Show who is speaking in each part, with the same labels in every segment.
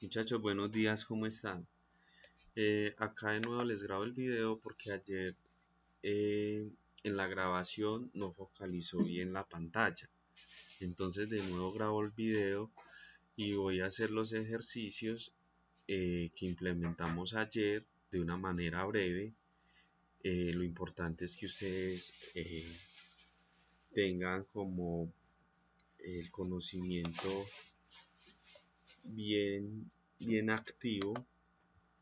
Speaker 1: Muchachos, buenos días, ¿cómo están? Acá de nuevo les grabo el video porque ayer en la grabación no focalizó bien la pantalla. Entonces de nuevo grabo el video y voy a hacer los ejercicios que implementamos ayer de una manera breve. Lo importante es que ustedes tengan como el conocimiento bien activo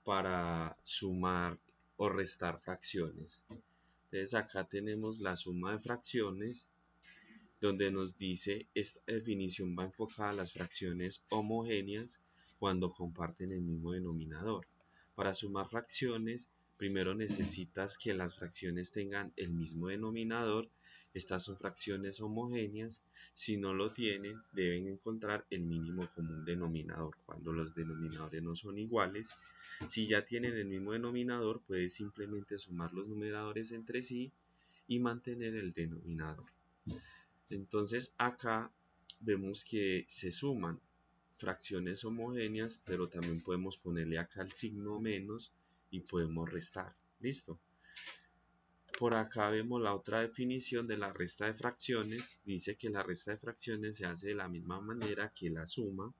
Speaker 1: para sumar o restar fracciones. Entonces acá tenemos la suma de fracciones donde nos dice esta definición va enfocada a las fracciones homogéneas cuando comparten el mismo denominador. Para sumar fracciones, primero necesitas que las fracciones tengan el mismo denominador. Estas son fracciones homogéneas. Si no lo tienen, deben encontrar el mínimo común denominador cuando los denominadores no son iguales. Si ya tienen el mismo denominador, puedes simplemente sumar los numeradores entre sí y mantener el denominador. Entonces acá vemos que se suman fracciones homogéneas, pero también podemos ponerle acá el signo menos y podemos restar. ¿Listo? Por acá vemos la otra definición de la resta de fracciones. Dice que la resta de fracciones se hace de la misma manera que la suma.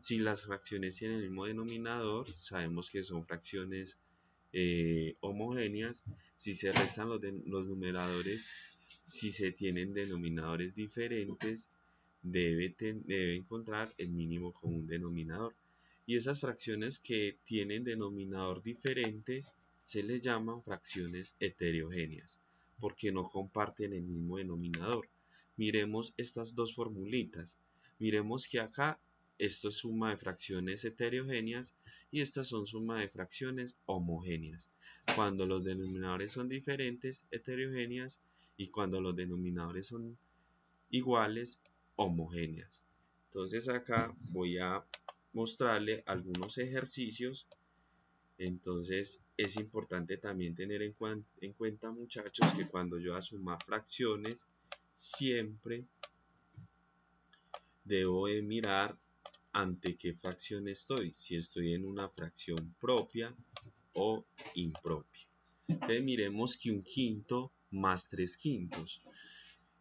Speaker 1: Si las fracciones tienen el mismo denominador, sabemos que son fracciones homogéneas. Si se restan los numeradores, si se tienen denominadores diferentes, debe encontrar el mínimo común denominador. Y esas fracciones que tienen denominador diferente se les llaman fracciones heterogéneas, porque no comparten el mismo denominador. Miremos estas dos formulitas. Miremos que acá esto es suma de fracciones heterogéneas y estas son suma de fracciones homogéneas. Cuando los denominadores son diferentes, heterogéneas, y cuando los denominadores son iguales, homogéneas. Entonces acá voy a mostrarle algunos ejercicios. Entonces es importante también tener en cuenta, muchachos, que cuando yo voy a sumar fracciones, siempre debo de mirar ante qué fracción estoy, si estoy en una fracción propia o impropia. Entonces miremos que un quinto más 3 quintos.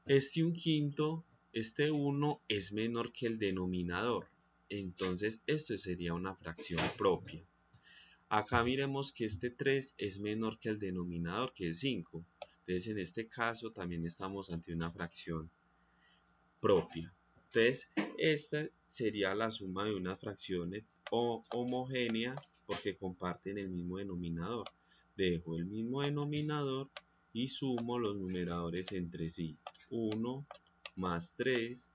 Speaker 1: Este 1/5, este 1 es menor que el denominador. Entonces esto sería una fracción propia. Acá miremos que este 3 es menor que el denominador, que es 5. Entonces en este caso también estamos ante una fracción propia. Entonces esta sería la suma de unas fracciones homogéneas porque comparten el mismo denominador. Dejo el mismo denominador y sumo los numeradores entre sí. 1 más 3,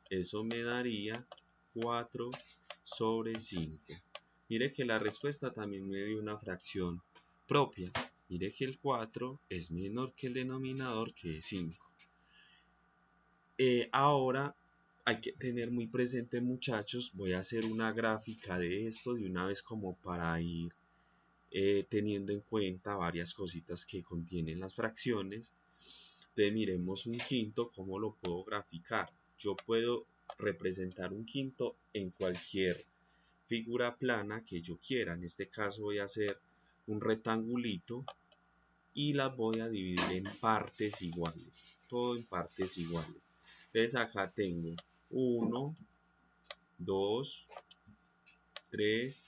Speaker 1: eso me daría 4 sobre 5. Mire que la respuesta también me dio una fracción propia. Mire que el 4 es menor que el denominador, que es 5. Ahora hay que tener muy presente, muchachos, voy a hacer una gráfica de esto de una vez como para ir teniendo en cuenta varias cositas que contienen las fracciones. Entonces miremos un quinto, ¿cómo lo puedo graficar? Yo puedo representar un quinto en cualquier figura plana que yo quiera. En este caso voy a hacer un rectangulito y las voy a dividir en partes iguales, todo en partes iguales. Entonces acá tengo 1, 2, 3,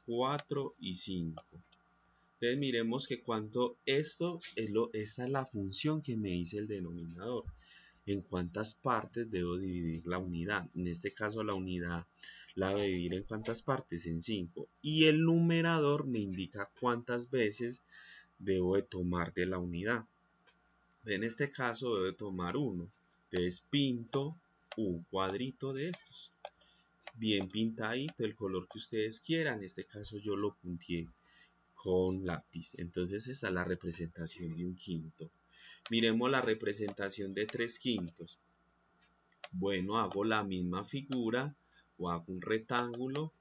Speaker 1: 4 y 5. Entonces miremos que cuánto esta es la función que me dice el denominador. En cuántas partes debo dividir la unidad. En este caso la unidad la voy a dividir en cuántas partes, en 5. Y el numerador me indica cuántas veces debo de tomar de la unidad. En este caso debo de tomar 1. Entonces pinto un cuadrito de estos. Bien pintadito, el color que ustedes quieran. En este caso yo lo punteé con lápiz. Entonces esta es la representación de un quinto. Miremos la representación de 3 quintos. Bueno, hago la misma figura o hago un rectángulo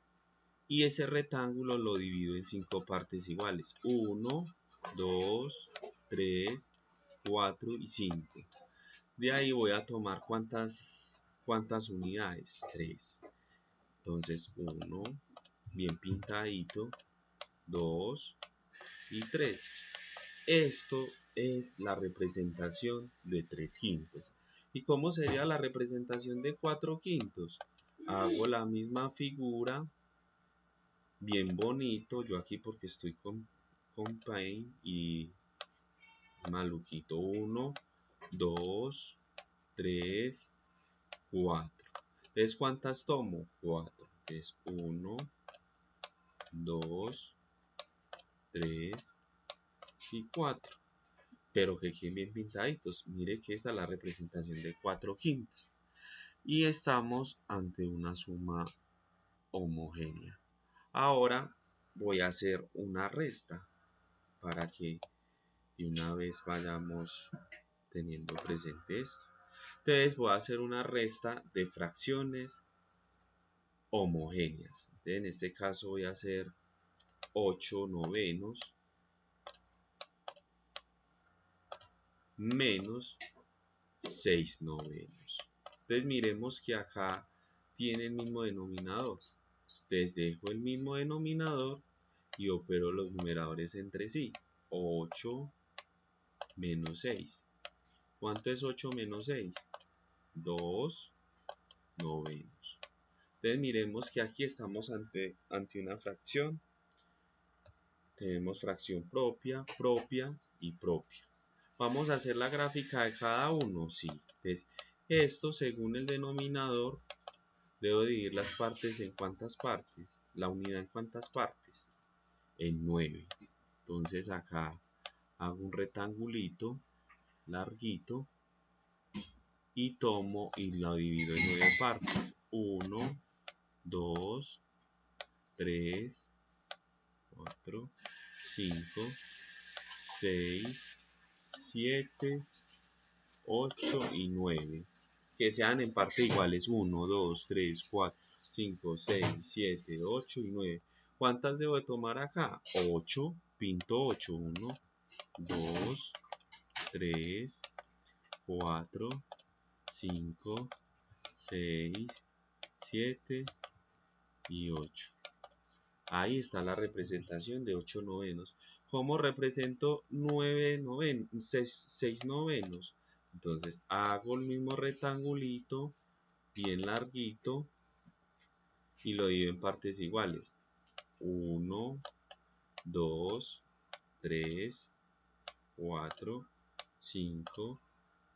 Speaker 1: y ese rectángulo lo divido en 5 partes iguales. 1, 2, 3, 4 y 5. De ahí voy a tomar cuántas unidades, 3. Entonces 1, bien pintadito, 2 y 3. Esto es la representación de 3 quintos. ¿Y cómo sería la representación de 4 quintos? Hago la misma figura, bien bonito, yo aquí porque estoy con Paint y es maluquito. 1, 2, 3, 4. Entonces, ¿cuántas tomo? 4. Entonces, 1, 2, 3 y 4. Pero que queden bien pintaditos. Mire que esta es la representación de 4 quintos. Y estamos ante una suma homogénea. Ahora voy a hacer una resta para que de una vez vayamos teniendo presente esto. Entonces voy a hacer una resta de fracciones homogéneas. Entonces, en este caso voy a hacer 8 novenos menos 6 novenos. Entonces miremos que acá tiene el mismo denominador. Entonces dejo el mismo denominador y opero los numeradores entre sí. 8 menos 6. ¿Cuánto es 8 menos 6? 2 novenos. Entonces miremos que aquí estamos ante una fracción. Tenemos fracción propia, propia y propia. Vamos a hacer la gráfica de cada uno, sí. Entonces, esto según el denominador, debo dividir las partes en cuántas partes. La unidad en cuántas partes. En 9. Entonces acá hago un rectangulito larguito y tomo y lo divido en 9 partes. 1, 2, 3, 4, 5, 6, 7, 8 y 9. Que sean en parte iguales. 1, 2, 3, 4, 5, 6, 7, 8 y 9. ¿Cuántas debo de tomar acá? 8. Pinto 8. 1, 2, 3, 4, 5, 6, 7 y 8. Ahí está la representación de 8 novenos. ¿Cómo represento 6 novenos? Entonces hago el mismo rectangulito, bien larguito, y lo divido en partes iguales. 1, 2, 3, 4, 5,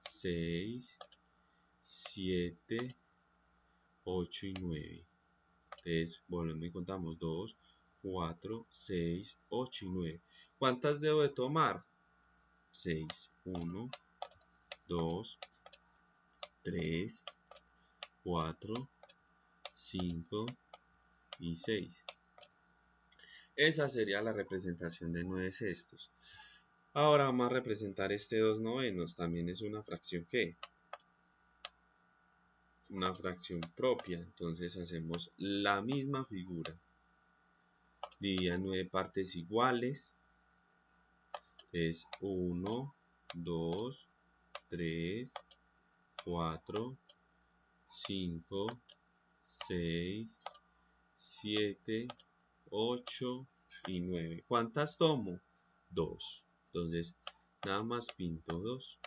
Speaker 1: 6, 7, 8 y 9. Entonces, volvemos y contamos 2, 4, 6, 8 y 9. ¿Cuántas debo de tomar? 6. 1, 2, 3, 4, 5 y 6. Esa sería la representación de 9 sextos. Ahora vamos a representar este 2 novenos. También es una fracción ¿qué? Una fracción propia. Entonces hacemos la misma figura. Dividida en 9 partes iguales. Es 1, 2, 3, 4, 5, 6, 7, 8 y 9. ¿Cuántas tomo? 2. Entonces, nada más pinto 2.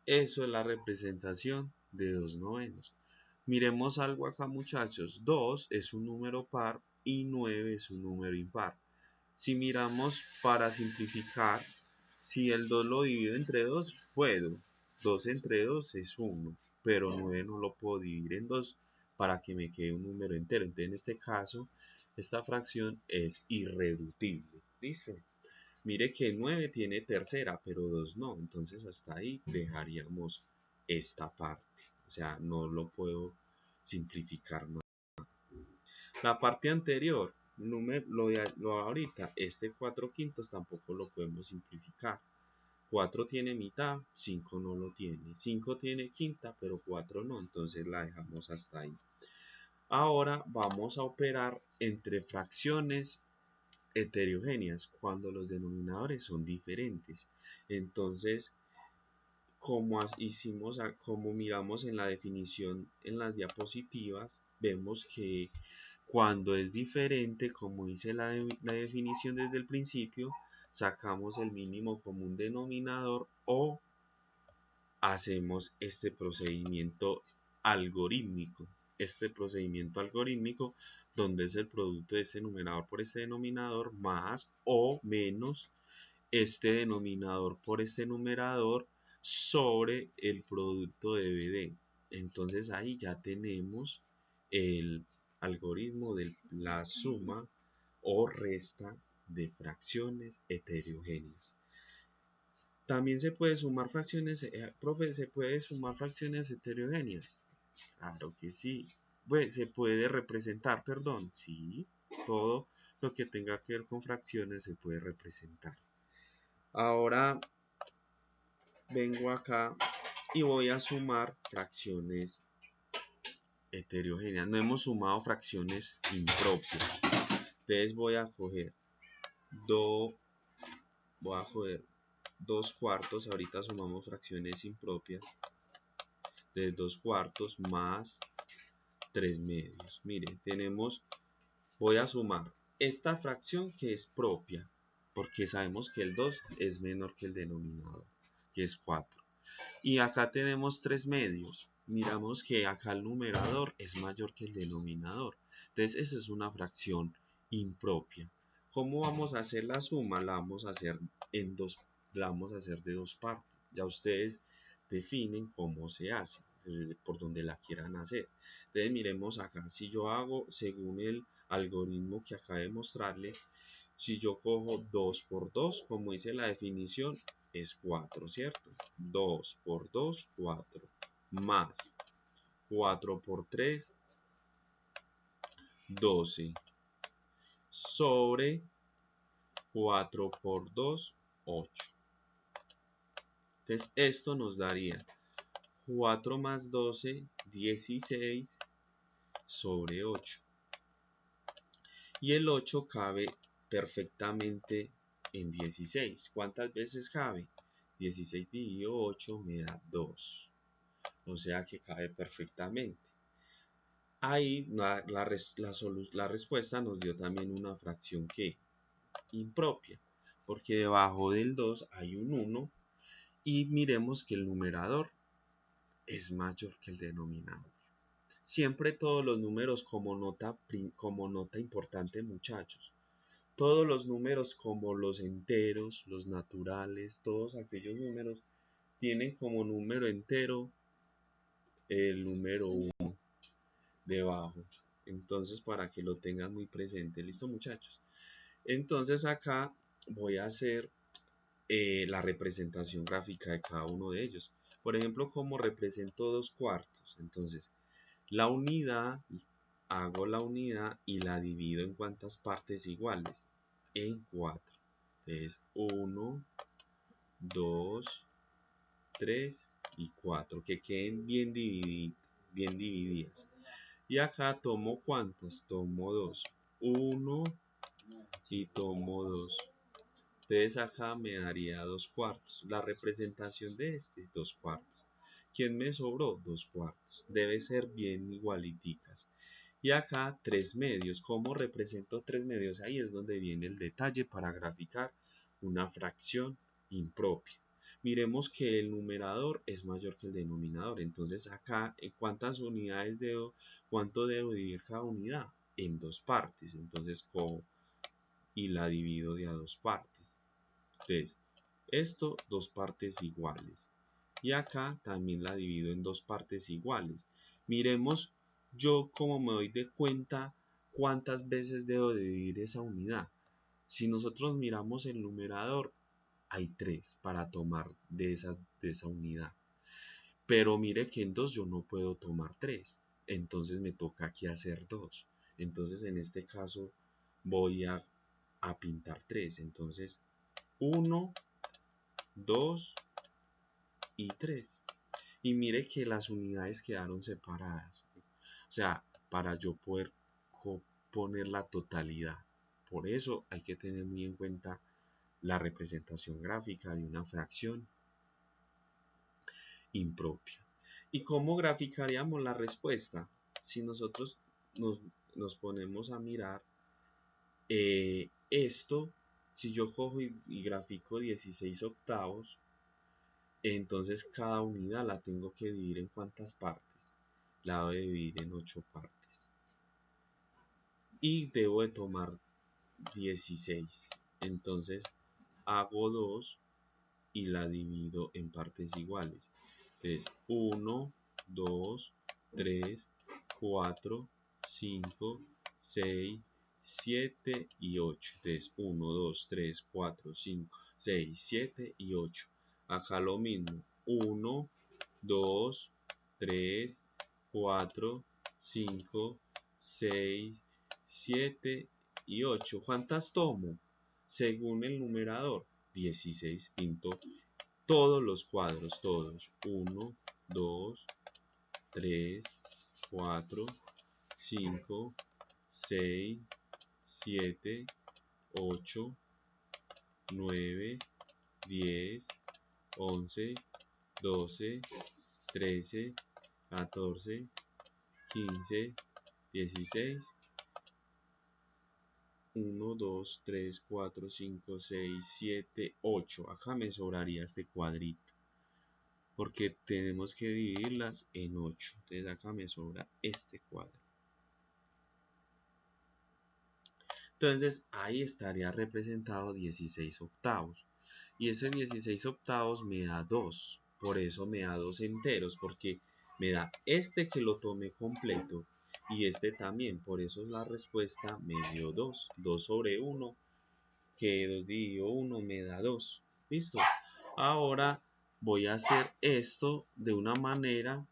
Speaker 1: Eso es la representación de 2 novenos. Miremos algo acá, muchachos. 2 es un número par y 9 es un número impar. Si miramos para simplificar, si el 2 lo divido entre 2, puedo. 2 entre 2 es 1, pero 9 no lo puedo dividir en 2 para que me quede un número entero. Entonces, en este caso, esta fracción es irreductible. ¿Listo? Mire que 9 tiene tercera, pero 2 no. Entonces, hasta ahí dejaríamos esta parte. O sea, no lo puedo simplificar más. La parte anterior, lo ahorita, este 4 quintos tampoco lo podemos simplificar. 4 tiene mitad, 5 no lo tiene. 5 tiene quinta, pero 4 no, entonces la dejamos hasta ahí. Ahora vamos a operar entre fracciones heterogéneas cuando los denominadores son diferentes. Entonces, como miramos en la definición en las diapositivas, vemos que Cuando es diferente, como dice la definición desde el principio, sacamos el mínimo común denominador o hacemos este procedimiento algorítmico. Este procedimiento algorítmico donde es el producto de este numerador por este denominador más o menos este denominador por este numerador sobre el producto de BD. Entonces ahí ya tenemos el algoritmo de la suma o resta de fracciones heterogéneas. También se puede sumar fracciones, profe, ¿se puede sumar fracciones heterogéneas? Claro que sí. Pues, se puede representar, perdón, sí, todo lo que tenga que ver con fracciones se puede representar. Ahora vengo acá y voy a sumar fracciones heterogéneas. No hemos sumado fracciones impropias. Entonces voy a coger 2 cuartos. Ahorita sumamos fracciones impropias. De 2 cuartos más 3 medios. Miren, voy a sumar esta fracción que es propia, porque sabemos que el 2 es menor que el denominador, que es 4. Y acá tenemos 3 medios. Miramos que acá el numerador es mayor que el denominador. Entonces, esa es una fracción impropia. ¿Cómo vamos a hacer la suma? La vamos a hacer la vamos a hacer de 2 partes. Ya ustedes definen cómo se hace, por donde la quieran hacer. Entonces, miremos acá. Si yo hago según el algoritmo que acabo de mostrarles, si yo cojo 2 por 2, como dice la definición, es 4, ¿cierto? 2 por 2, 4, más 4 por 3, 12, sobre 4 por 2, 8. Entonces, esto nos daría 4 más 12, 16 sobre 8. Y el 8 cabe perfectamente en 16. ¿Cuántas veces cabe? 16 dividido 8 me da 2. O sea que cabe perfectamente. Ahí la respuesta nos dio también una fracción que impropia, porque debajo del 2 hay un 1 y miremos que el numerador es mayor que el denominador. Siempre todos los números como nota importante, muchachos. Todos los números como los enteros, los naturales, todos aquellos números tienen como número entero el número 1 debajo. Entonces, para que lo tengan muy presente. ¿Listo, muchachos? Entonces, acá voy a hacer la representación gráfica de cada uno de ellos. Por ejemplo, como represento 2 cuartos. Entonces, la unidad, hago la unidad y la divido en cuántas partes iguales. En 4. Entonces, 1, 2, 3 y 4. Que queden bien divididas. Y acá tomo ¿cuántas? Tomo 2. 1 y tomo 2. Entonces acá me daría 2 cuartos. La representación de 2 cuartos. ¿Quién me sobró? 2 cuartos. Debe ser bien igualiticas. Y acá 3 medios. ¿Cómo represento 3 medios? Ahí es donde viene el detalle para graficar una fracción impropia. Miremos que el numerador es mayor que el denominador. Entonces acá, ¿cuántas unidades cuánto debo dividir cada unidad? En 2 partes. Entonces y la divido de a 2 partes. Entonces, esto 2 partes iguales. Y acá también la divido en 2 partes iguales. Miremos yo cómo me doy de cuenta cuántas veces debo dividir esa unidad. Si nosotros miramos el numerador, hay 3 para tomar de esa unidad. Pero mire que en 2 yo no puedo tomar 3. Entonces me toca aquí hacer 2. Entonces en este caso voy a pintar 3. Entonces 1, 2 y 3. Y mire que las unidades quedaron separadas. O sea, para yo poder poner la totalidad. Por eso hay que tener muy en cuenta la representación gráfica de una fracción impropia. ¿Y cómo graficaríamos la respuesta? Si nosotros nos ponemos a mirar esto, si yo cojo y grafico 16 octavos, entonces cada unidad la tengo que dividir en ¿cuántas partes? La debo dividir en 8 partes. Y debo de tomar 16. Entonces hago 2 y la divido en partes iguales. Entonces 1, 2, 3, 4, 5, 6, 7 y 8. Entonces 1, 2, 3, 4, 5, 6, 7 y 8. Acá lo mismo. 1, 2, 3, 4, 5, 6, 7 y 8. ¿Cuántas tomo? Según el numerador, 16. Pinto todos los cuadros, todos. 1, 2, 3, 4, 5, 6, 7, 8, 9, 10, 11, 12, 13, 14, 15, 16, 1, 2, 3, 4, 5, 6, 7, 8. Acá me sobraría este cuadrito, porque tenemos que dividirlas en 8. Entonces acá me sobra este cuadro. Entonces ahí estaría representado 16 octavos. Y ese 16 octavos me da 2. Por eso me da 2 enteros, porque me da este que lo tomé completo y este también. Por eso la respuesta me dio 2. 2 sobre 1, que 2 dividido 1 me da 2. ¿Listo? Ahora voy a hacer esto de una manera...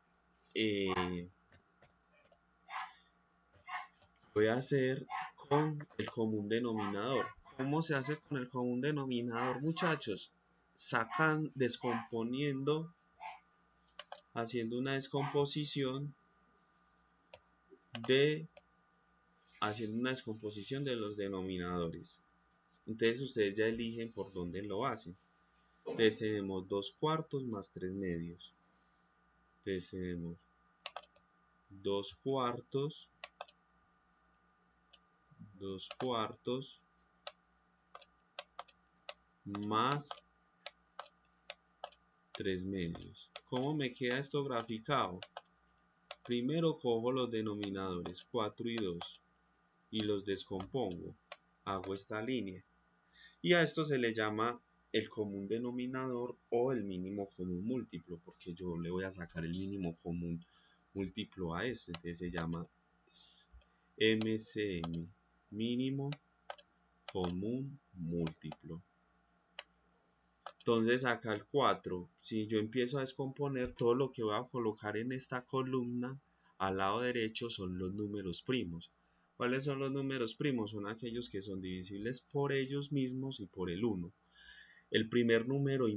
Speaker 1: voy a hacer con el común denominador. ¿Cómo se hace con el común denominador, muchachos? Descomponiendo, haciendo una descomposición de los denominadores. Entonces ustedes ya eligen por dónde lo hacen. Entonces tenemos 2 cuartos más 3 medios. Entonces tenemos 2 cuartos más 3 medios. ¿Cómo me queda esto graficado? Primero cojo los denominadores 4 y 2 y los descompongo. Hago esta línea. Y a esto se le llama el común denominador o el mínimo común múltiplo, porque yo le voy a sacar el mínimo común múltiplo a esto. Entonces se llama MCM, mínimo común múltiplo. Entonces acá el 4, si yo empiezo a descomponer, todo lo que voy a colocar en esta columna al lado derecho son los números primos. ¿Cuáles son los números primos? Son aquellos que son divisibles por ellos mismos y por el 1. El primer número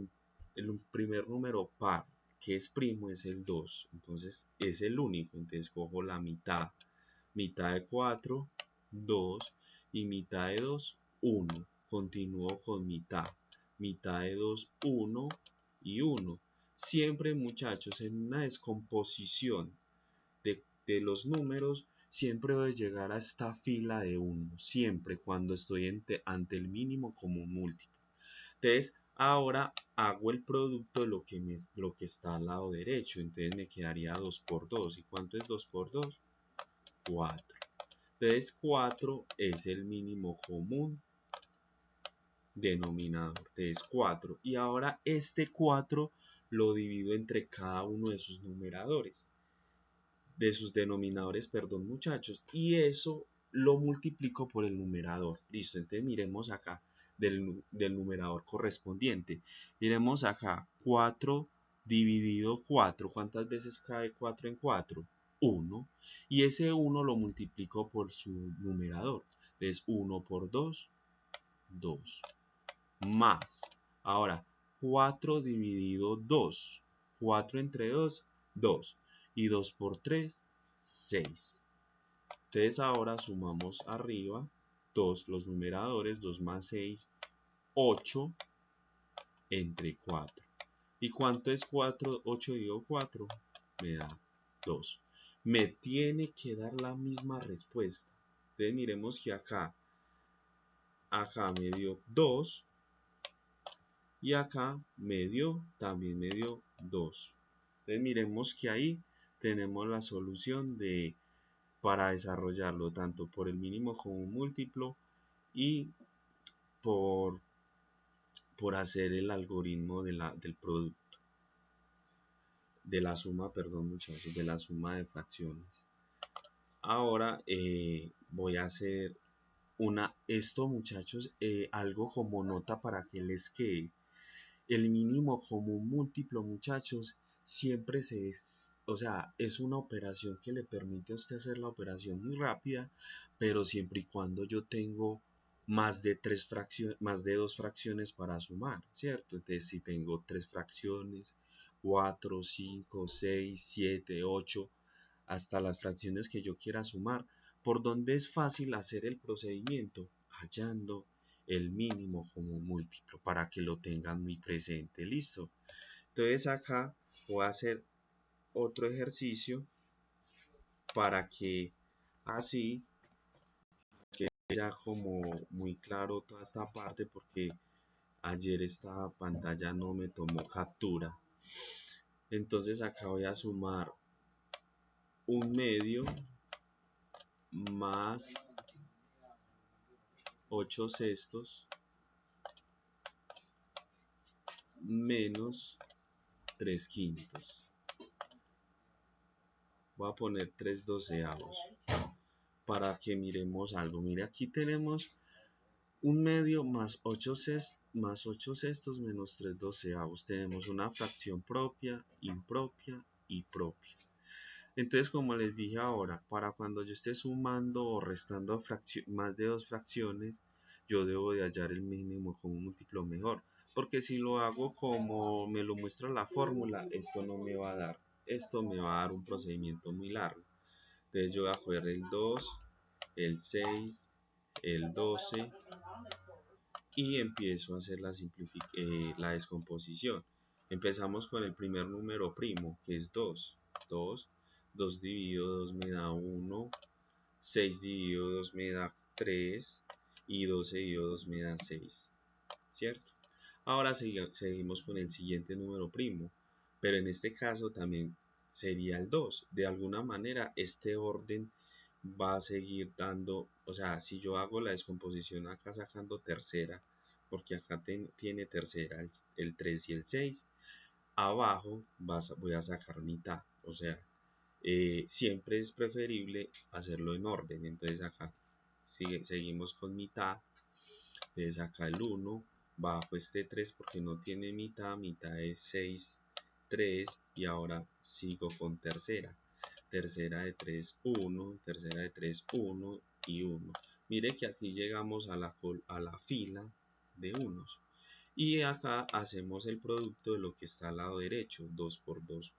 Speaker 1: par que es primo es el 2, entonces es el único. Entonces cojo la mitad. Mitad de 4, 2, y mitad de 2, 1. Continúo con mitad. Mitad de 2, 1 y 1. Siempre, muchachos, en una descomposición de los números, siempre voy a llegar a esta fila de 1. Siempre cuando estoy ante el mínimo común múltiplo. Entonces, ahora hago el producto de lo que está al lado derecho. Entonces me quedaría 2 por 2. ¿Y cuánto es 2 por 2? 4. Entonces 4 es el mínimo común denominador. Entonces 4. Y ahora este 4 lo divido entre cada uno de sus numeradores. De sus denominadores, perdón, muchachos. Y eso lo multiplico por el numerador. Listo, entonces miremos acá del numerador correspondiente. Miremos acá, 4 dividido 4. ¿Cuántas veces cae 4 en 4? 1. Y ese 1 lo multiplico por su numerador. Entonces 1 por 2, 2. Más. Ahora, 4 dividido 2. 4 entre 2, 2. Y 2 por 3, 6. Entonces ahora sumamos arriba 2 los numeradores, 2 más 6, 8 entre 4. ¿Y cuánto es 4? 8 dividido 4 me da 2. Me tiene que dar la misma respuesta. Entonces miremos que acá me dio 2 y acá también me dio 2. Entonces miremos que ahí tenemos la solución para desarrollarlo tanto por el mínimo común múltiplo y por hacer el algoritmo del producto, de la suma, perdón muchachos, de la suma de fracciones. Ahora voy a hacer esto muchachos, algo como nota para que les quede. El mínimo común múltiplo muchachos siempre o sea, es una operación que le permite a usted hacer la operación muy rápida, pero siempre y cuando yo tengo más de dos fracciones para sumar, ¿cierto? Entonces si tengo tres fracciones, 4, 5, 6, 7, 8, hasta las fracciones que yo quiera sumar, por donde es fácil hacer el procedimiento, hallando el mínimo común múltiplo para que lo tengan muy presente. Listo. Entonces acá voy a hacer otro ejercicio para que así quede ya como muy claro toda esta parte, porque ayer esta pantalla no me tomó captura. Entonces acá voy a sumar 1/2 más 8/6 menos 3/5. Voy a poner 3/12 para que miremos algo. Mire, aquí tenemos 1/2 más 8/6 menos 3/12. Tenemos una fracción propia, impropia y propia. Entonces, como les dije ahora, para cuando yo esté sumando o restando más de dos fracciones, yo debo de hallar el mínimo común múltiplo mejor. Porque si lo hago como me lo muestra la fórmula, esto no me va a dar. Esto me va a dar un procedimiento muy largo. Entonces yo voy a coger el 2, el 6, el 12 y empiezo a hacer la descomposición. Empezamos con el primer número primo, que es 2. 2 dividido 2 me da 1, 6 dividido 2 me da 3 y 12 dividido 2 me da 6, ¿cierto? Ahora seguimos con el siguiente número primo, pero en este caso también sería el 2. De alguna manera este orden va a seguir dando, o sea, si yo hago la descomposición acá sacando tercera, porque acá tiene tercera el 3 y el 6, abajo voy a sacar mitad, o sea, siempre es preferible hacerlo en orden. Entonces acá seguimos con mitad, entonces acá el 1, bajo este 3 porque no tiene mitad, mitad es 6, 3 y ahora sigo con tercera. Tercera de 3, 1, tercera de 3, 1 y 1. Mire que aquí llegamos a la fila de unos. Y acá hacemos el producto de lo que está al lado derecho. 2 por 2,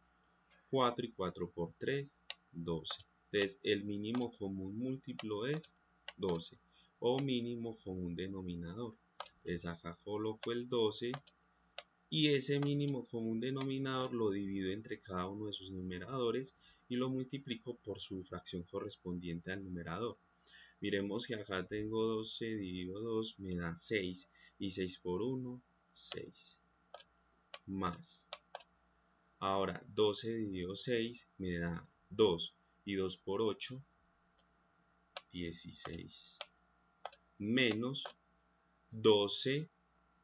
Speaker 1: 4 y 4 por 3, 12. Entonces el mínimo común múltiplo es 12 o mínimo común denominador. Entonces acá coloco el 12 y ese mínimo común denominador lo divido entre cada uno de sus numeradores y lo multiplico por su fracción correspondiente al numerador. Miremos que acá tengo 12 dividido 2 me da 6 y 6 por 1, 6 más. Ahora 12 dividido 6 me da 2 y 2 por 8, 16 menos 12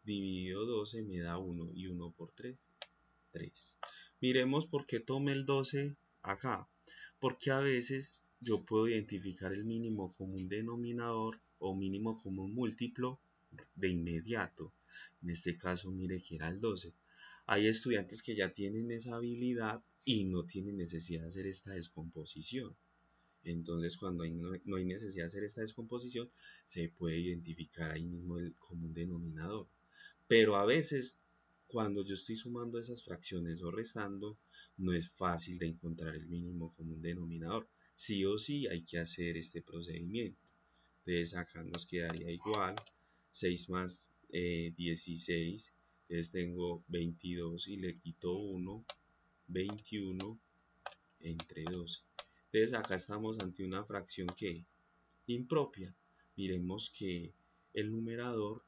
Speaker 1: dividido 12 me da 1 y 1 por 3, 3. Miremos por qué tomé el 12 acá. Porque a veces yo puedo identificar el mínimo común denominador o mínimo común múltiplo de inmediato. En este caso, mire que era el 12. Hay estudiantes que ya tienen esa habilidad y no tienen necesidad de hacer esta descomposición. Entonces, cuando no hay necesidad de hacer esta descomposición, se puede identificar ahí mismo el común denominador. Pero a veces, cuando yo estoy sumando esas fracciones o restando, no es fácil de encontrar el mínimo común denominador. Sí o sí hay que hacer este procedimiento. Entonces acá nos quedaría igual 6 más 16. Entonces tengo 22 y le quito 1, 21 entre 12. Entonces acá estamos ante una fracción que impropia. Miremos que el numerador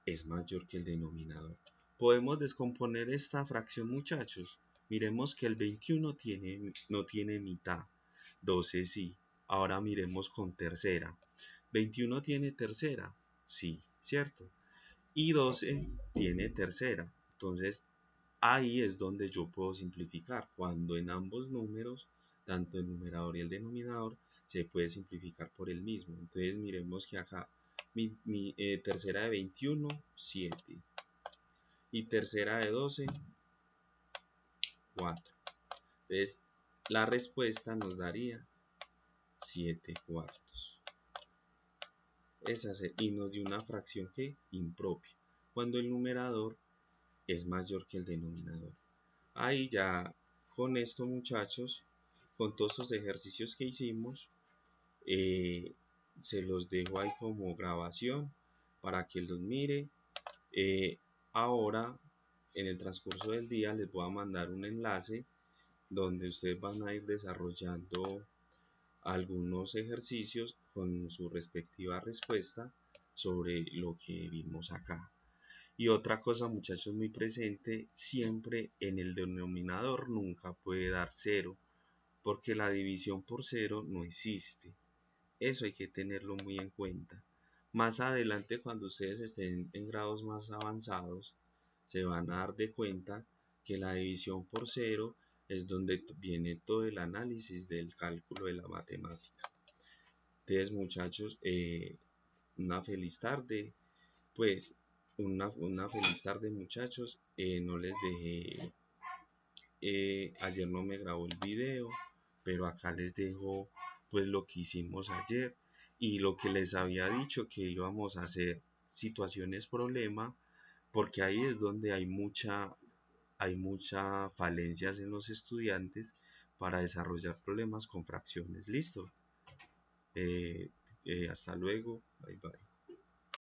Speaker 1: es mayor que el denominador. Podemos descomponer esta fracción, muchachos. Miremos que el 21 no tiene mitad, 12 sí. Ahora miremos con tercera. 21 tiene tercera, sí, ¿cierto? Y 12 tiene tercera. Entonces, ahí es donde yo puedo simplificar. Cuando en ambos números, tanto el numerador y el denominador, se puede simplificar por el mismo. Entonces, miremos que acá mi tercera de 21, 7. Y tercera de 12, 4. Entonces, la respuesta nos daría 7 cuartos. Y nos dio una fracción que impropia, cuando el numerador es mayor que el denominador. Ahí ya con esto, muchachos, con todos estos ejercicios que hicimos, eh, se los dejo ahí como grabación para que los mire. Ahora, en el transcurso del día, les voy a mandar un enlace donde ustedes van a ir desarrollando algunos ejercicios con su respectiva respuesta sobre lo que vimos acá. Y otra cosa, muchachos, muy presente, siempre en el denominador nunca puede dar cero, porque la división por cero no existe. Eso hay que tenerlo muy en cuenta. Más adelante, cuando ustedes estén en grados más avanzados, se van a dar de cuenta que la división por cero es donde viene todo el análisis del cálculo de la matemática. Entonces, muchachos, una feliz tarde. Pues, una feliz tarde, muchachos. No les dejé, ayer no me grabó el video, pero acá les dejo pues lo que hicimos ayer y lo que les había dicho que íbamos a hacer situaciones problema, porque ahí es donde hay mucha falencias en los estudiantes para desarrollar problemas con fracciones. Listo. Hasta luego. Bye bye.